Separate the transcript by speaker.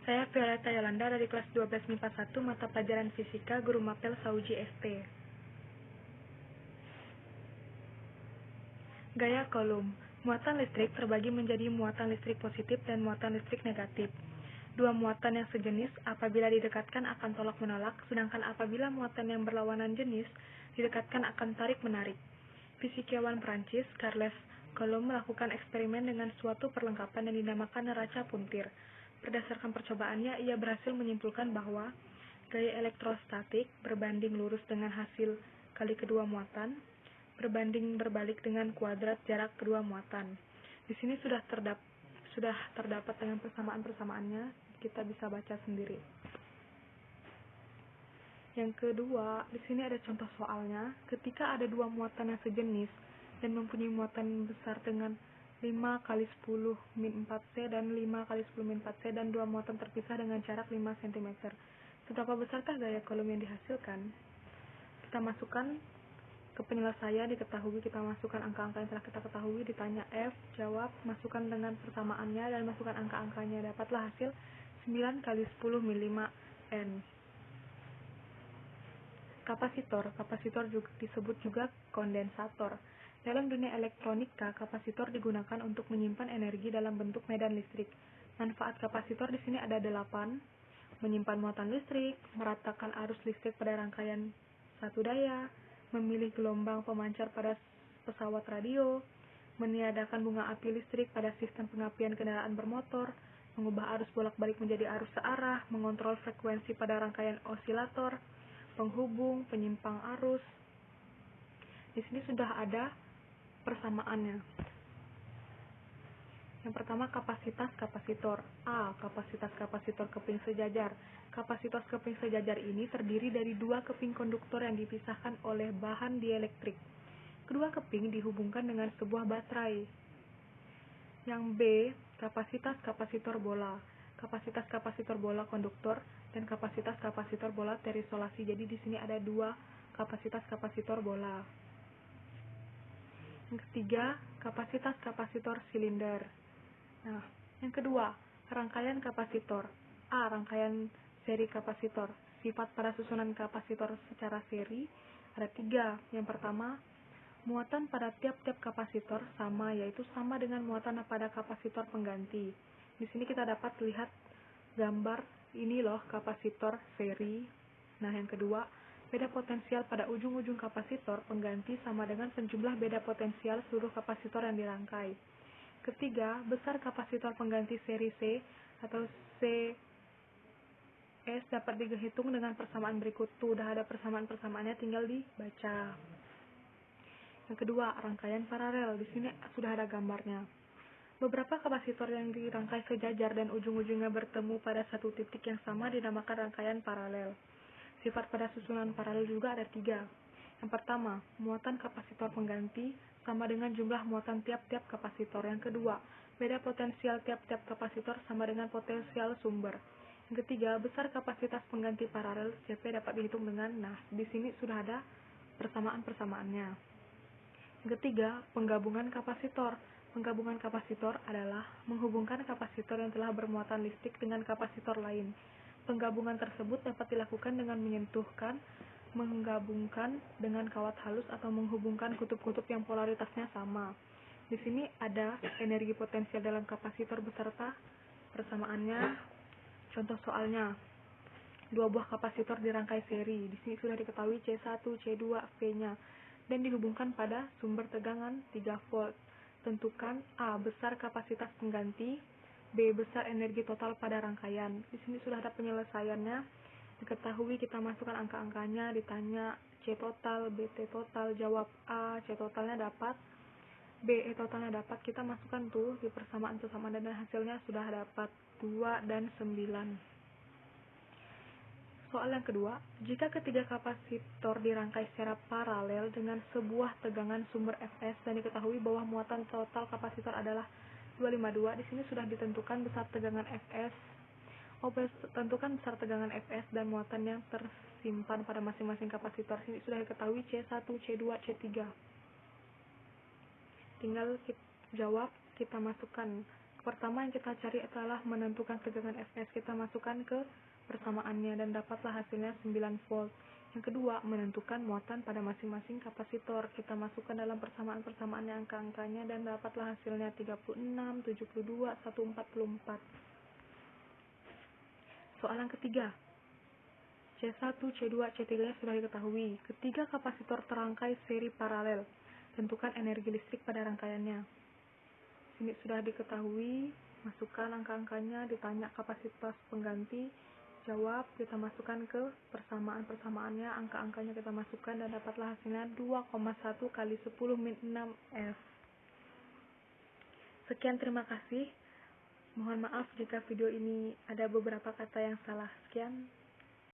Speaker 1: Saya Violeta Yolanda dari kelas 12 MIPA 1 mata pelajaran Fisika, Guru Mapel Sauji ST. Gaya kolom. Muatan listrik terbagi menjadi muatan listrik positif dan muatan listrik negatif. Dua muatan yang sejenis apabila didekatkan akan tolak-menolak, sedangkan apabila muatan yang berlawanan jenis didekatkan akan tarik-menarik. Fisikawan Prancis Charles Coulomb melakukan eksperimen dengan suatu perlengkapan yang dinamakan neraca puntir. Berdasarkan percobaannya, ia berhasil menyimpulkan bahwa gaya elektrostatik berbanding lurus dengan hasil kali kedua muatan berbanding berbalik dengan kuadrat jarak kedua muatan. Di sini sudah terdapat dengan persamaan-persamaannya, kita bisa baca sendiri. Yang kedua, di sini ada contoh soalnya. Ketika ada dua muatan yang sejenis dan mempunyai muatan besar dengan 5 kali 10 min 4C dan 5 kali 10 min 4C dan dua muatan terpisah dengan jarak 5 cm. Seberapa besarkah gaya kolom yang dihasilkan? Kita masukkan ke penyelesaian, diketahui, kita masukkan angka-angka yang telah kita ketahui, ditanya F, jawab, masukkan dengan persamaannya, dan masukkan angka-angkanya. Dapatlah hasil 9 kali 10 min 5N. Kapasitor juga disebut juga kondensator. Dalam dunia elektronika, kapasitor digunakan untuk menyimpan energi dalam bentuk medan listrik. Manfaat kapasitor di sini ada 8: menyimpan muatan listrik, meratakan arus listrik pada rangkaian satu daya, memilih gelombang pemancar pada pesawat radio, meniadakan bunga api listrik pada sistem pengapian kendaraan bermotor, mengubah arus bolak-balik menjadi arus searah, mengontrol frekuensi pada rangkaian osilator, penghubung, penyimpang arus. Di sini sudah ada persamaannya. Yang pertama, kapasitas kapasitor. A. Kapasitas kapasitor keping sejajar. Kapasitor keping sejajar ini terdiri dari dua keping konduktor yang dipisahkan oleh bahan dielektrik. Kedua keping dihubungkan dengan sebuah baterai. Yang B. Kapasitas kapasitor bola. Kapasitas kapasitor bola konduktor dan kapasitas kapasitor bola terisolasi. Jadi di sini ada dua kapasitas kapasitor bola. Yang ketiga, kapasitas kapasitor silinder. Nah, yang kedua, rangkaian kapasitor. A. Rangkaian seri kapasitor. Sifat pada susunan kapasitor secara seri ada 3. Yang pertama, muatan pada tiap-tiap kapasitor sama, yaitu sama dengan muatan pada kapasitor pengganti. Di sini kita dapat lihat gambar ini loh, kapasitor seri. Nah, yang kedua, beda potensial pada ujung-ujung kapasitor pengganti sama dengan penjumlah beda potensial seluruh kapasitor yang dirangkai. Ketiga, besar kapasitor pengganti seri C atau CS dapat dihitung dengan persamaan berikut. Tuh, udah ada persamaan-persamaannya, tinggal dibaca. Yang kedua, rangkaian paralel. Di sini sudah ada gambarnya. Beberapa kapasitor yang dirangkai sejajar dan ujung-ujungnya bertemu pada satu titik yang sama dinamakan rangkaian paralel. Sifat pada susunan paralel juga ada 3. Yang pertama, muatan kapasitor pengganti sama dengan jumlah muatan tiap-tiap kapasitor. Yang kedua, beda potensial tiap-tiap kapasitor sama dengan potensial sumber. Yang ketiga, besar kapasitas pengganti paralel CP dapat dihitung dengan, nah, di sini sudah ada persamaan-persamaannya. Yang ketiga, penggabungan kapasitor. Penggabungan kapasitor adalah menghubungkan kapasitor yang telah bermuatan listrik dengan kapasitor lain. Penggabungan tersebut dapat dilakukan dengan menggabungkan dengan kawat halus atau menghubungkan kutub-kutub yang polaritasnya sama. Di sini ada energi potensial dalam kapasitor beserta persamaannya. Contoh soalnya, 2 buah kapasitor dirangkai seri. Di sini sudah diketahui C1, C2, V-nya dan dihubungkan pada sumber tegangan 3 volt. Tentukan A. Besar kapasitas pengganti, B. Besar energi total pada rangkaian. Di sini sudah ada penyelesaiannya. Diketahui, kita masukkan angka-angkanya, ditanya C total, B T total, jawab A, C totalnya dapat, B E totalnya dapat, kita masukkan tuh di persamaan-persamaan dan hasilnya sudah dapat 2 dan 9. Soal yang kedua, jika ketiga kapasitor dirangkai secara paralel dengan sebuah tegangan sumber Fs dan diketahui bahwa muatan total kapasitor adalah 252, di sini sudah ditentukan besar tegangan Fs. Tentukan besar tegangan Fs dan muatan yang tersimpan pada masing-masing kapasitor. Sini sudah diketahui C1, C2, C3. Tinggal kita jawab, kita masukkan pertama yang kita cari adalah menentukan tegangan Fs. Kita masukkan ke persamaannya dan dapatlah hasilnya 9 volt. Yang kedua, menentukan muatan pada masing-masing kapasitor. Kita masukkan dalam persamaan-persamaannya angka-angkanya dan dapatlah hasilnya 36, 72, 144. Soalan ketiga. C1, C2, C3 sudah diketahui. Ketiga kapasitor terangkai seri paralel. Tentukan energi listrik pada rangkaiannya. Sini sudah diketahui, masukkan angka-angkanya, ditanya kapasitas pengganti, jawab, kita masukkan ke persamaan-persamaannya, angka-angkanya kita masukkan dan dapatlah hasilnya 2,1 kali 10 min 6 F. Sekian, terima kasih. Mohon maaf jika video ini ada beberapa kata yang salah. Sekian.